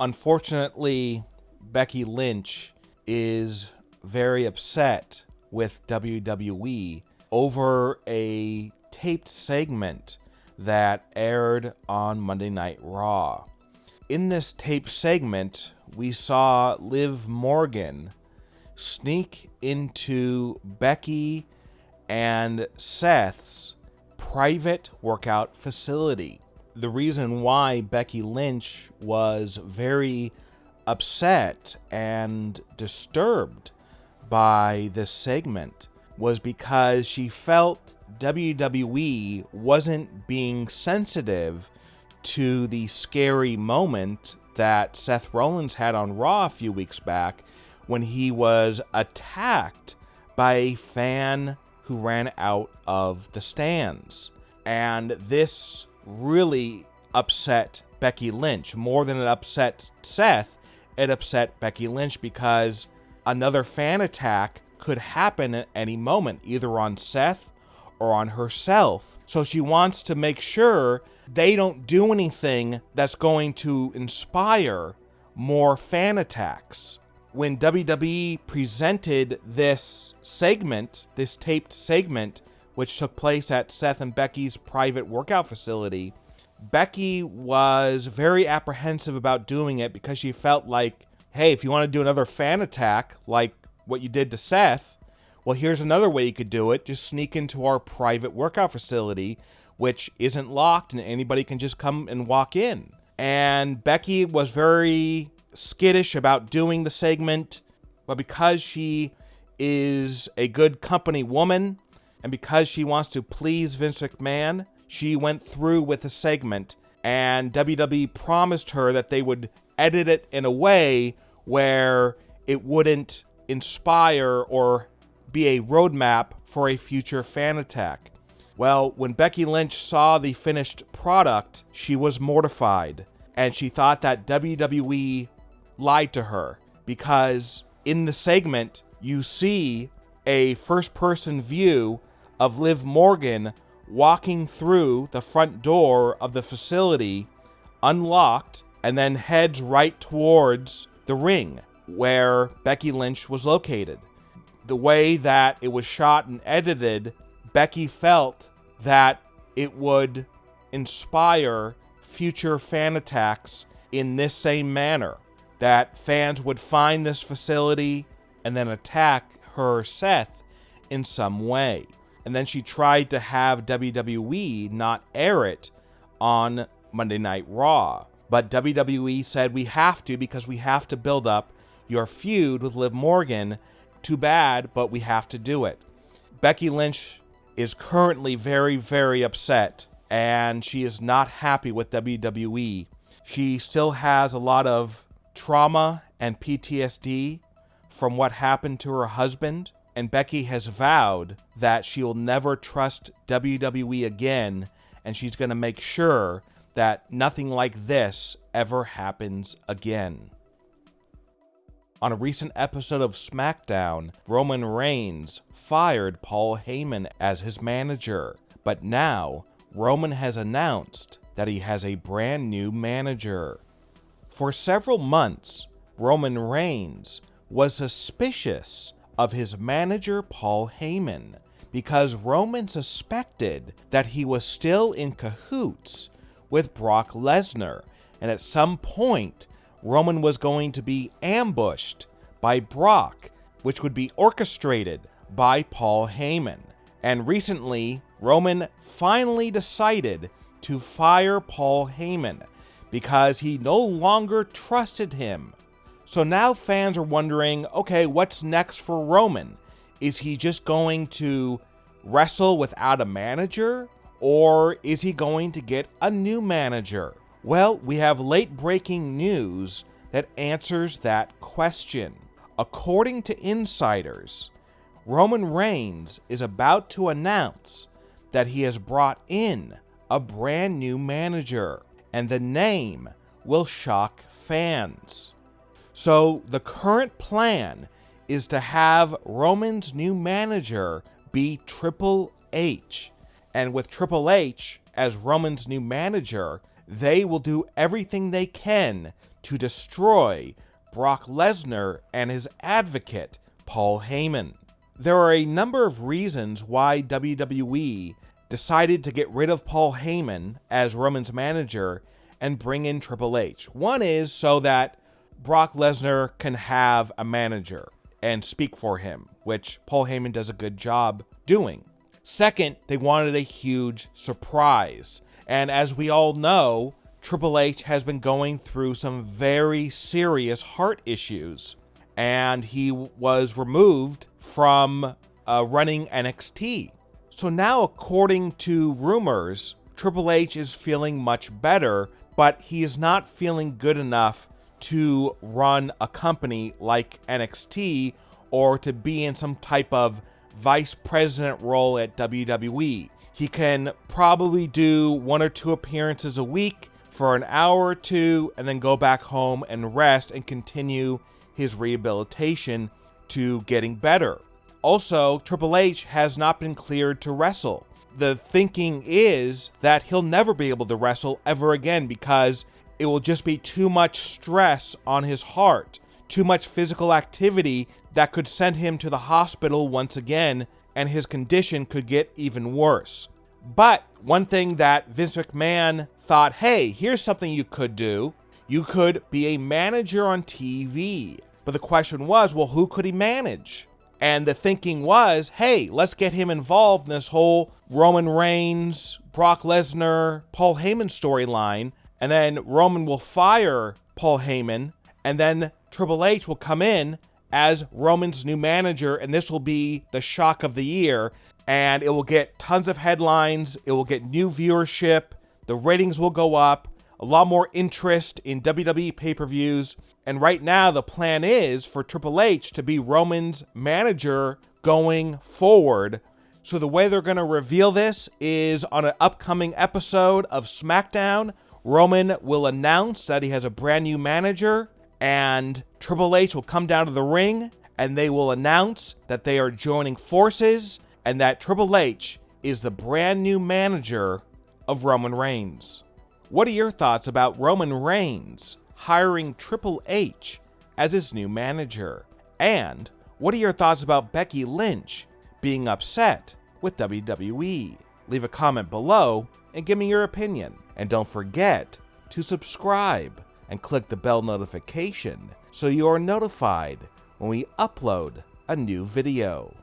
Unfortunately, Becky Lynch is very upset with WWE over a taped segment that aired on Monday Night Raw. In this taped segment, we saw Liv Morgan sneak into Becky and Seth's private workout facility. The reason why Becky Lynch was very upset and disturbed by this segment was because she felt WWE wasn't being sensitive to the scary moment that Seth Rollins had on Raw a few weeks back when he was attacked by a fan who ran out of the stands. And this really upset Becky Lynch. More than it upset Seth, it upset Becky Lynch because another fan attack could happen at any moment, either on Seth or on herself. So she wants to make sure they don't do anything that's going to inspire more fan attacks. When WWE presented this segment, this taped segment, which took place at Seth and Becky's private workout facility, Becky was very apprehensive about doing it because she felt like, hey, if you want to do another fan attack like what you did to Seth, well, here's another way you could do it. Just sneak into our private workout facility, which isn't locked and anybody can just come and walk in. And Becky was very skittish about doing the segment, but because she is a good company woman and because she wants to please Vince McMahon, she went through with the segment, and WWE promised her that they would edit it in a way where it wouldn't inspire or be a roadmap for a future fan attack. Well, when Becky Lynch saw the finished product, she was mortified, and she thought that WWE lied to her, because in the segment, you see a first-person view of Liv Morgan walking through the front door of the facility, unlocked, and then heads right towards the ring where Becky Lynch was located. The way that it was shot and edited, Becky felt that it would inspire future fan attacks in this same manner, that fans would find this facility and then attack her or Seth in some way. And then she tried to have WWE not air it on Monday Night Raw. But WWE said we have to because we have to build up your feud with Liv Morgan. Too bad, but we have to do it. Becky Lynch is currently very, very upset, and she is not happy with WWE. She still has a lot of trauma and PTSD from what happened to her husband, and Becky has vowed that she will never trust WWE again, and she's going to make sure that nothing like this ever happens again. On a recent episode of SmackDown, Roman Reigns fired Paul Heyman as his manager, but now Roman has announced that he has a brand new manager. For several months, Roman Reigns was suspicious of his manager Paul Heyman because Roman suspected that he was still in cahoots with Brock Lesnar, and at some point Roman was going to be ambushed by Brock, which would be orchestrated by Paul Heyman. And recently, Roman finally decided to fire Paul Heyman because he no longer trusted him. So now fans are wondering, okay, what's next for Roman? Is he just going to wrestle without a manager? Or is he going to get a new manager? Well, we have late-breaking news that answers that question. According to insiders, Roman Reigns is about to announce that he has brought in a brand new manager, and the name will shock fans. So the current plan is to have Roman's new manager be Triple H. And with Triple H as Roman's new manager, they will do everything they can to destroy Brock Lesnar and his advocate, Paul Heyman. There are a number of reasons why WWE decided to get rid of Paul Heyman as Roman's manager and bring in Triple H. One is so that Brock Lesnar can have a manager and speak for him, which Paul Heyman does a good job doing. Second, they wanted a huge surprise. And as we all know, Triple H has been going through some very serious heart issues, and he was removed from running NXT. So now, according to rumors, Triple H is feeling much better, but he is not feeling good enough to run a company like NXT or to be in some type of vice president role at WWE. He can probably do 1 or 2 appearances a week for an hour or two and then go back home and rest and continue his rehabilitation to getting better. Also, Triple H has not been cleared to wrestle. The thinking is that he'll never be able to wrestle ever again because it will just be too much stress on his heart, too much physical activity that could send him to the hospital once again, and his condition could get even worse. But one thing that Vince McMahon thought, hey, here's something you could do. You could be a manager on TV. But the question was, well, who could he manage? And the thinking was, hey, let's get him involved in this whole Roman Reigns, Brock Lesnar, Paul Heyman storyline. And then Roman will fire Paul Heyman. And then Triple H will come in as Roman's new manager. And this will be the shock of the year. And it will get tons of headlines. It will get new viewership. The ratings will go up. A lot more interest in WWE pay-per-views. And right now, the plan is for Triple H to be Roman's manager going forward. So the way they're going to reveal this is on an upcoming episode of SmackDown. Roman will announce that he has a brand new manager, and Triple H will come down to the ring, and they will announce that they are joining forces, and that Triple H is the brand new manager of Roman Reigns. What are your thoughts about Roman Reigns hiring Triple H as his new manager? And what are your thoughts about Becky Lynch being upset with WWE? Leave a comment below and give me your opinion. And don't forget to subscribe and click the bell notification so you are notified when we upload a new video.